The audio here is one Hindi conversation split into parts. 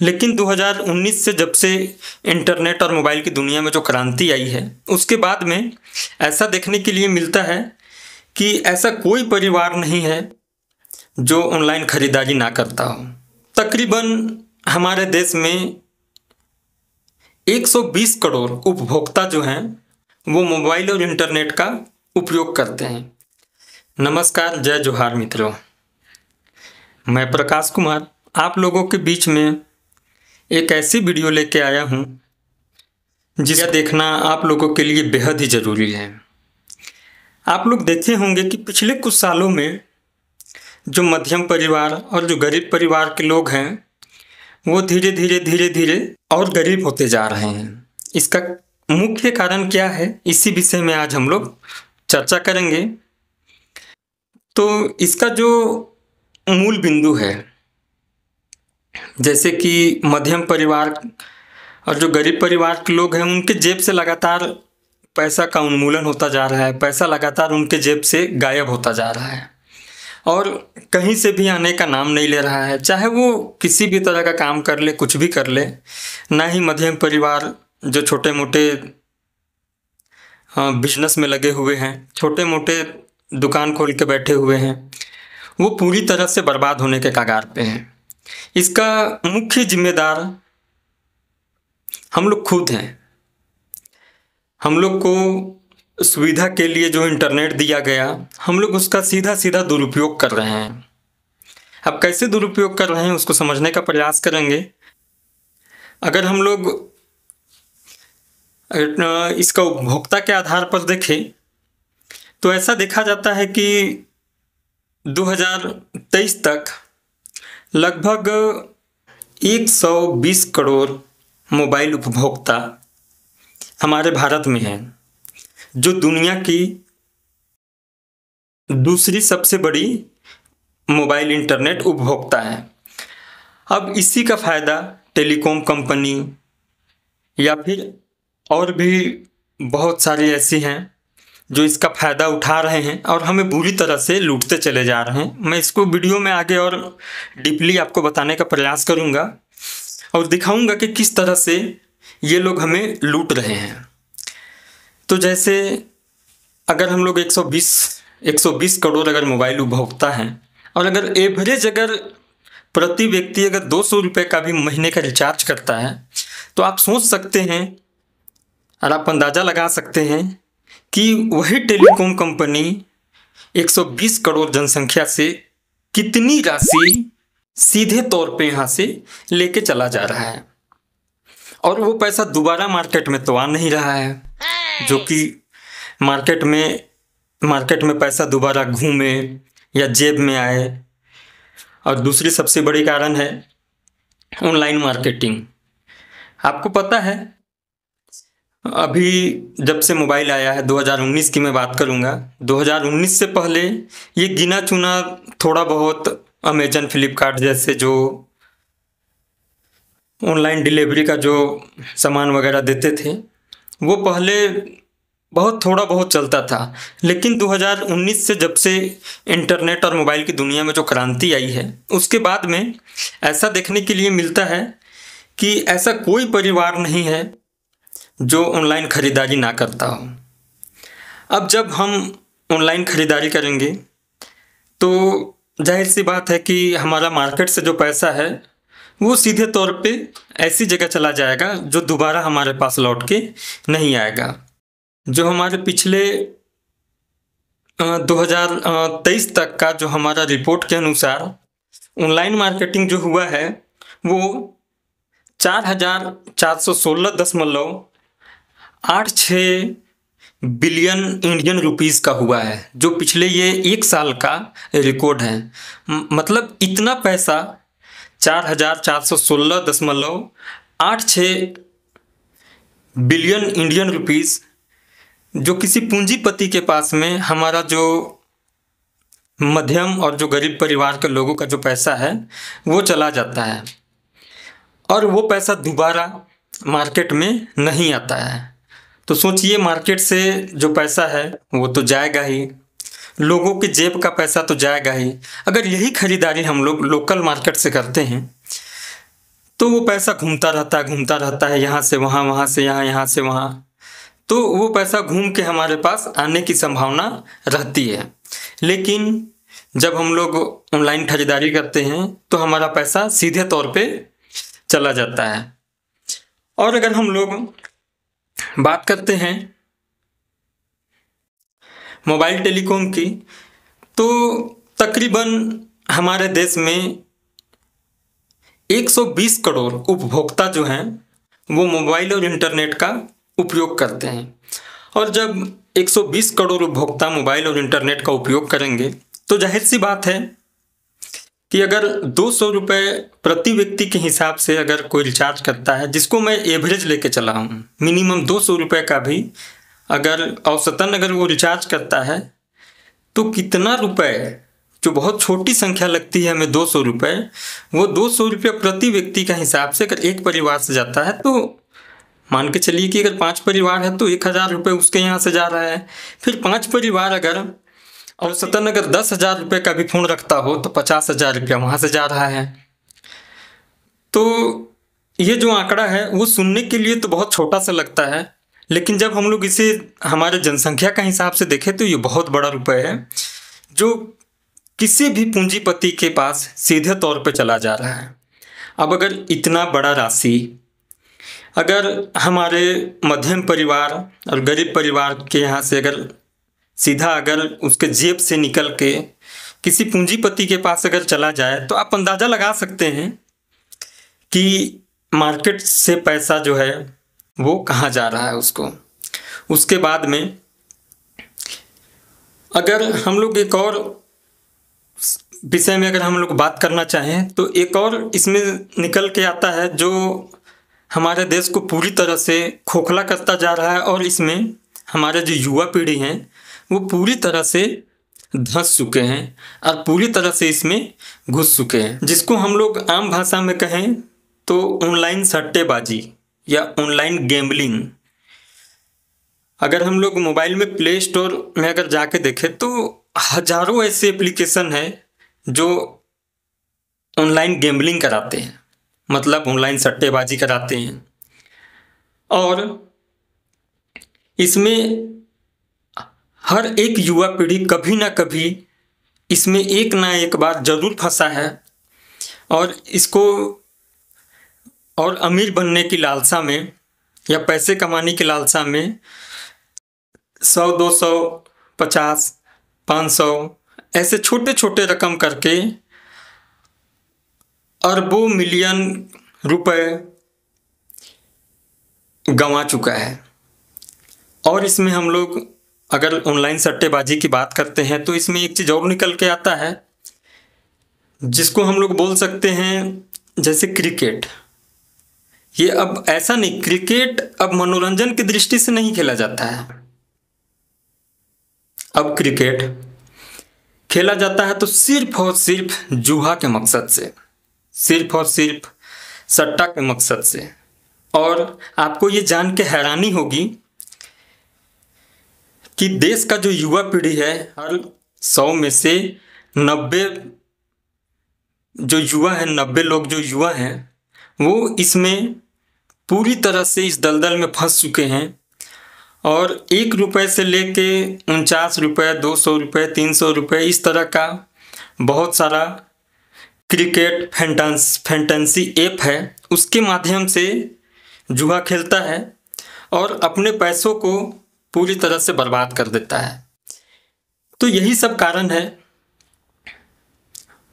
लेकिन 2019 से जब से इंटरनेट और मोबाइल की दुनिया में जो क्रांति आई है, उसके बाद में ऐसा देखने के लिए मिलता है कि ऐसा कोई परिवार नहीं है जो ऑनलाइन खरीदारी ना करता हो। तकरीबन हमारे देश में 120 करोड़ उपभोक्ता जो हैं वो मोबाइल और इंटरनेट का उपयोग करते हैं। नमस्कार, जय जोहार मित्रों। मैं प्रकाश कुमार आप लोगों के बीच में एक ऐसी वीडियो लेके आया हूँ जिसे देखना आप लोगों के लिए बेहद ही ज़रूरी है। आप लोग देखे होंगे कि पिछले कुछ सालों में जो मध्यम परिवार और जो गरीब परिवार के लोग हैं वो धीरे धीरे और गरीब होते जा रहे हैं। इसका मुख्य कारण क्या है, इसी विषय में आज हम लोग चर्चा करेंगे। तो इसका जो मूल बिंदु है, जैसे कि मध्यम परिवार और जो गरीब परिवार के लोग हैं उनके जेब से लगातार पैसा का उन्मूलन होता जा रहा है। पैसा लगातार उनके जेब से गायब होता जा रहा है और कहीं से भी आने का नाम नहीं ले रहा है। चाहे वो किसी भी तरह का काम कर ले, कुछ भी कर ले, ना ही मध्यम परिवार जो छोटे मोटे बिजनेस में लगे हुए हैं, छोटे मोटे दुकान खोल के बैठे हुए हैं, वो पूरी तरह से बर्बाद होने के कगार पे हैं। इसका मुख्य जिम्मेदार हम लोग खुद हैं। हम लोग को सुविधा के लिए जो इंटरनेट दिया गया, हम लोग उसका सीधा दुरुपयोग कर रहे हैं। अब कैसे दुरुपयोग कर रहे हैं उसको समझने का प्रयास करेंगे। अगर हम लोग इसका उपभोक्ता के आधार पर देखें तो ऐसा देखा जाता है कि 2023 तक लगभग 120 करोड़ मोबाइल उपभोक्ता हमारे भारत में हैं, जो दुनिया की दूसरी सबसे बड़ी मोबाइल इंटरनेट उपभोक्ता है। अब इसी का फ़ायदा टेलीकॉम कंपनी या फिर और भी बहुत सारी ऐसी हैं जो इसका फ़ायदा उठा रहे हैं और हमें बुरी तरह से लूटते चले जा रहे हैं। मैं इसको वीडियो में आगे और डीपली आपको बताने का प्रयास करूंगा और दिखाऊंगा कि किस तरह से ये लोग हमें लूट रहे हैं। तो जैसे अगर हम लोग 120 करोड़ अगर मोबाइल उपभोक्ता हैं और अगर एवरेज अगर प्रति व्यक्ति अगर 200 रुपये का भी महीने का रिचार्ज करता है तो आप सोच सकते हैं और आप अंदाज़ा लगा सकते हैं कि वही टेलीकॉम कंपनी 120 करोड़ जनसंख्या से कितनी राशि सीधे तौर पे यहाँ से लेके चला जा रहा है और वो पैसा दोबारा मार्केट में तो आ नहीं रहा है, जो कि मार्केट में पैसा दोबारा घूमे या जेब में आए। और दूसरी सबसे बड़ी कारण है ऑनलाइन मार्केटिंग। आपको पता है अभी जब से मोबाइल आया है, 2019 की मैं बात करूंगा, 2019 से पहले ये गिना चुना थोड़ा बहुत अमेजन, फ्लिपकार्ट जैसे जो ऑनलाइन डिलीवरी का जो सामान वगैरह देते थे वो पहले बहुत थोड़ा बहुत चलता था। लेकिन 2019 से जब से इंटरनेट और मोबाइल की दुनिया में जो क्रांति आई है, उसके बाद में ऐसा देखने के लिए मिलता है कि ऐसा कोई परिवार नहीं है जो ऑनलाइन ख़रीदारी ना करता हो। अब जब हम ऑनलाइन ख़रीदारी करेंगे तो जाहिर सी बात है कि हमारा मार्केट से जो पैसा है वो सीधे तौर पे ऐसी जगह चला जाएगा जो दोबारा हमारे पास लौट के नहीं आएगा। जो हमारे पिछले 2023 तक का जो हमारा रिपोर्ट के अनुसार ऑनलाइन मार्केटिंग जो हुआ है वो 4,416.86 बिलियन इंडियन रुपीस का हुआ है, जो पिछले ये एक साल का रिकॉर्ड है। मतलब इतना पैसा 4,416.86 बिलियन इंडियन रुपीस जो किसी पूंजीपति के पास में हमारा जो मध्यम और जो गरीब परिवार के लोगों का जो पैसा है वो चला जाता है और वो पैसा दोबारा मार्केट में नहीं आता है। तो सोचिए, मार्केट से जो पैसा है वो तो जाएगा ही, लोगों के जेब का पैसा तो जाएगा ही। अगर यही खरीदारी हम लोग लोकल मार्केट से करते हैं तो वो पैसा घूमता रहता है, यहाँ से वहाँ, वहाँ से यहाँ, यहाँ से वहाँ। तो वो पैसा घूम के हमारे पास आने की संभावना रहती है। लेकिन जब हम लोग ऑनलाइन खरीदारी करते हैं तो हमारा पैसा सीधे तौर पे चला जाता है। और अगर हम लोग बात करते हैं मोबाइल टेलीकॉम की, तो तकरीबन हमारे देश में 120 करोड़ उपभोक्ता जो हैं वो मोबाइल और इंटरनेट का उपयोग करते हैं। और जब 120 करोड़ उपभोक्ता मोबाइल और इंटरनेट का उपयोग करेंगे तो जाहिर सी बात है कि अगर 200 रुपये प्रति व्यक्ति के हिसाब से अगर कोई रिचार्ज करता है, जिसको मैं एवरेज लेके चला हूँ, मिनिमम 200 रुपये का भी अगर औसतन अगर वो रिचार्ज करता है, तो कितना रुपए, जो बहुत छोटी संख्या लगती है हमें 200 रुपये, वो 200 रुपये प्रति व्यक्ति का हिसाब से अगर एक परिवार से जाता है, तो मान के चलिए कि अगर 5 परिवार है तो 1000 रुपये उसके यहाँ से जा रहा है। फिर 5 परिवार अगर औसतन अगर 10,000 रुपये का भी फ़ोन रखता हो तो 50,000 रुपया वहाँ से जा रहा है। तो ये जो आंकड़ा है वो सुनने के लिए तो बहुत छोटा सा लगता है, लेकिन जब हम लोग इसे हमारे जनसंख्या का हिसाब से देखें तो ये बहुत बड़ा रुपये है जो किसी भी पूंजीपति के पास सीधे तौर पे चला जा रहा है। अब अगर इतना बड़ा राशि अगर हमारे मध्यम परिवार और गरीब परिवार के यहाँ से अगर सीधा अगर उसके जेब से निकल के किसी पूंजीपति के पास अगर चला जाए, तो आप अंदाज़ा लगा सकते हैं कि मार्केट से पैसा जो है वो कहाँ जा रहा है उसको। उसके बाद में अगर हम लोग एक और विषय में अगर हम लोग बात करना चाहें तो एक और इसमें निकल के आता है जो हमारे देश को पूरी तरह से खोखला करता जा रहा है, और इसमें हमारे जो युवा पीढ़ी हैं वो पूरी तरह से धंस चुके हैं और पूरी तरह से इसमें घुस चुके हैं, जिसको हम लोग आम भाषा में कहें तो ऑनलाइन सट्टेबाजी या ऑनलाइन गैम्बलिंग। अगर हम लोग मोबाइल में प्ले स्टोर में अगर जाके देखें तो हजारों ऐसे एप्लीकेशन हैं जो ऑनलाइन गैम्बलिंग कराते हैं, मतलब ऑनलाइन सट्टेबाजी कराते हैं। और इसमें हर एक युवा पीढ़ी कभी ना कभी इसमें एक ना एक बार जरूर फंसा है, और इसको और अमीर बनने की लालसा में या पैसे कमाने की लालसा में 100, 200, 50, 500 ऐसे छोटे छोटे रकम करके अरबों मिलियन रुपए गंवा चुका है। और इसमें हम लोग अगर ऑनलाइन सट्टेबाजी की बात करते हैं तो इसमें एक चीज़ और निकल के आता है जिसको हम लोग बोल सकते हैं जैसे क्रिकेट। ये अब ऐसा नहीं, क्रिकेट अब मनोरंजन की दृष्टि से नहीं खेला जाता है। अब क्रिकेट खेला जाता है तो सिर्फ और सिर्फ जुआ के मकसद से, सिर्फ और सिर्फ सट्टा के मकसद से। और आपको ये जान के हैरानी होगी कि देश का जो युवा पीढ़ी है, हर 100 में से 90 जो युवा है, 90 लोग जो युवा हैं वो इसमें पूरी तरह से इस दलदल में फंस चुके हैं। और 1 रुपये से लेके 49 रुपये, 200 रुपये, 300 रुपये, इस तरह का बहुत सारा क्रिकेट फैंटेसी ऐप है, उसके माध्यम से जुआ खेलता है और अपने पैसों को पूरी तरह से बर्बाद कर देता है। तो यही सब कारण है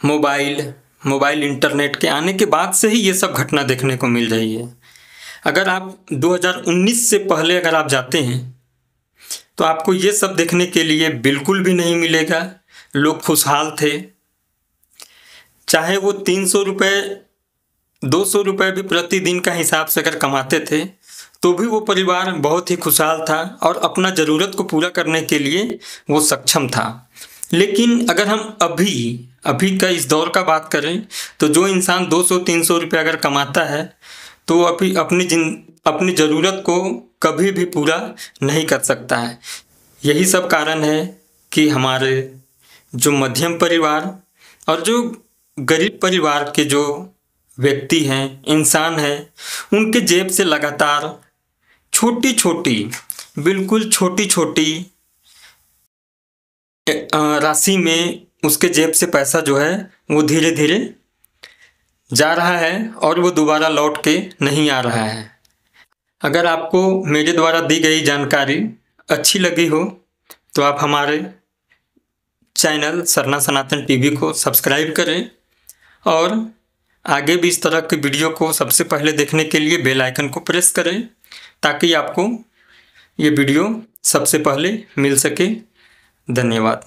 मोबाइल इंटरनेट के आने के बाद से ही ये सब घटना देखने को मिल रही है। अगर आप 2019 से पहले अगर आप जाते हैं तो आपको ये सब देखने के लिए बिल्कुल भी नहीं मिलेगा। लोग खुशहाल थे, चाहे वो 300 रुपये 200 रुपये भी प्रतिदिन का हिसाब से अगर कमाते थे तो भी वो परिवार बहुत ही खुशहाल था और अपना ज़रूरत को पूरा करने के लिए वो सक्षम था। लेकिन अगर हम अभी का इस दौर का बात करें तो जो इंसान 200-300 रुपये अगर कमाता है तो अपनी ज़रूरत को कभी भी पूरा नहीं कर सकता है। यही सब कारण है कि हमारे जो मध्यम परिवार और जो गरीब परिवार के जो व्यक्ति हैं, इंसान हैं, उनके जेब से लगातार छोटी छोटी, बिल्कुल छोटी छोटी राशि में उसके जेब से पैसा जो है वो धीरे धीरे जा रहा है और वो दोबारा लौट के नहीं आ रहा है। अगर आपको मेरे द्वारा दी गई जानकारी अच्छी लगी हो तो आप हमारे चैनल सरना सनातन टीवी को सब्सक्राइब करें और आगे भी इस तरह के वीडियो को सबसे पहले देखने के लिए बेल आइकन को प्रेस करें ताकि आपको ये वीडियो सबसे पहले मिल सके। धन्यवाद।